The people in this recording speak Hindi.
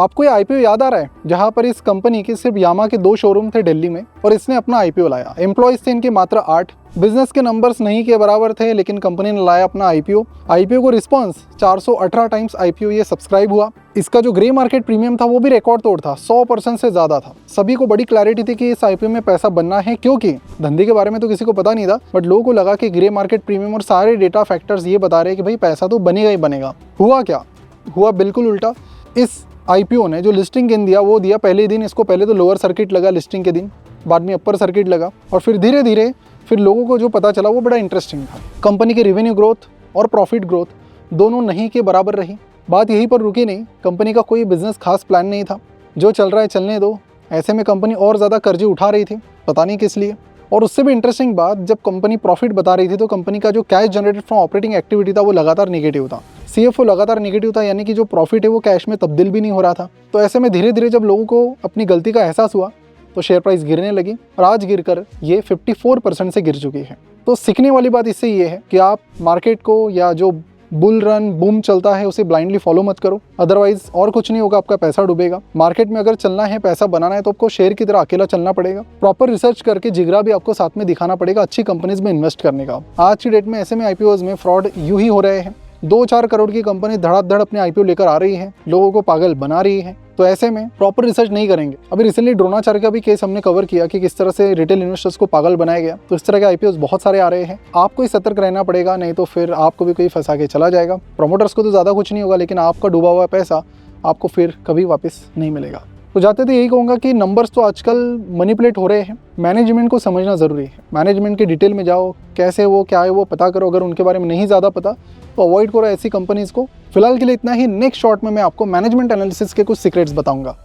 आपको ये आईपीओ याद आ रहा है, जहां पर इस कंपनी के सिर्फ यामा के 2 शोरूम थे दिल्ली में और इसने अपना आईपीओ लाया। एम्प्लॉयज थे इनके मात्र 8, बिजनेस के नंबर्स नहीं के बराबर थे, लेकिन कंपनी ने लाया अपना आईपीओ। आईपीओ को रिस्पॉन्स 418 टाइम्स आईपीओ ये सब्सक्राइब हुआ। इसका जो ग्रे मार्केट प्रीमियम था वो भी रिकॉर्ड तोड़ था, 100% से ज़्यादा था। सभी को बड़ी क्लैरिटी थी कि इस आईपीओ में पैसा बनना है, क्योंकि धंधे के बारे में तो किसी को पता नहीं था, बट लोगों को लगा कि ग्रे मार्केट प्रीमियम और सारे डेटा फैक्टर्स ये बता रहे हैं कि भाई पैसा तो बनेगा ही बनेगा। हुआ क्या? हुआ बिल्कुल उल्टा। इस आईपीओ ने जो लिस्टिंग गेन दिया वो दिया पहले दिन। इसको पहले तो लोअर सर्किट लगा लिस्टिंग के दिन, बाद में अपर सर्किट लगा, और फिर धीरे धीरे फिर लोगों को जो पता चला वो बड़ा इंटरेस्टिंग था। कंपनी की रेवेन्यू ग्रोथ और प्रॉफिट ग्रोथ दोनों नहीं के बराबर रही। बात यहीं पर रुकी नहीं, कंपनी का कोई बिजनेस खास प्लान नहीं था, जो चल रहा है चलने दो। ऐसे में कंपनी और ज़्यादा कर्जे उठा रही थी, पता नहीं किस लिए। और उससे भी इंटरेस्टिंग बात, जब कंपनी प्रॉफिट बता रही थी तो कंपनी का जो cash generated from operating activity था वो लगातार नेगेटिव था। सीएफओ लगातार नेगेटिव था, यानी कि जो प्रॉफिट है वो कैश में तब्दील भी नहीं हो रहा था। तो ऐसे में धीरे धीरे जब लोगों को अपनी गलती का एहसास हुआ तो शेयर प्राइस गिरने लगी, और आज गिरकर ये 54% से गिर चुकी है। तो सीखने वाली बात इससे ये है कि आप मार्केट को या जो बुल रन बूम चलता है उसे ब्लाइंडली फॉलो मत करो, अदरवाइज और कुछ नहीं होगा, आपका पैसा डूबेगा। मार्केट में अगर चलना है, पैसा बनाना है, तो आपको शेयर की तरह अकेला चलना पड़ेगा। प्रॉपर रिसर्च करके जिगरा भी आपको साथ में दिखाना पड़ेगा अच्छी कंपनीज में इन्वेस्ट करने का। आज की डेट में ऐसे में आईपीओज में फ्रॉड यूं ही हो रहे हैं। 2-4 करोड़ की कंपनी धड़ाधड़ अपने आईपीओ लेकर आ रही है, लोगों को पागल बना रही है। तो ऐसे में प्रॉपर रिसर्च नहीं करेंगे। अभी रिसेंटली ड्रोनाचार्य का भी केस हमने कवर किया कि किस तरह से रिटेल इन्वेस्टर्स को पागल बनाया गया। तो इस तरह के आईपीओ बहुत सारे आ रहे हैं, आपको ही सतर्क रहना पड़ेगा, नहीं तो फिर आपको भी कोई फंसा के चला जाएगा। प्रमोटर्स को तो ज़्यादा कुछ नहीं होगा, लेकिन आपका डूबा हुआ पैसा आपको फिर कभी वापस नहीं मिलेगा। तो जाते तो यही कहूँगा कि नंबर्स तो आजकल मैनिपुलेट हो रहे हैं, मैनेजमेंट को समझना ज़रूरी है। मैनेजमेंट के डिटेल में जाओ, कैसे वो क्या है वो पता करो। अगर उनके बारे में नहीं ज़्यादा पता तो अवॉइड करो ऐसी कंपनीज़ को। फिलहाल के लिए इतना ही। नेक्स्ट शॉर्ट में मैं आपको मैनेजमेंट एनालिसिस के कुछ सीक्रेट्स बताऊंगा।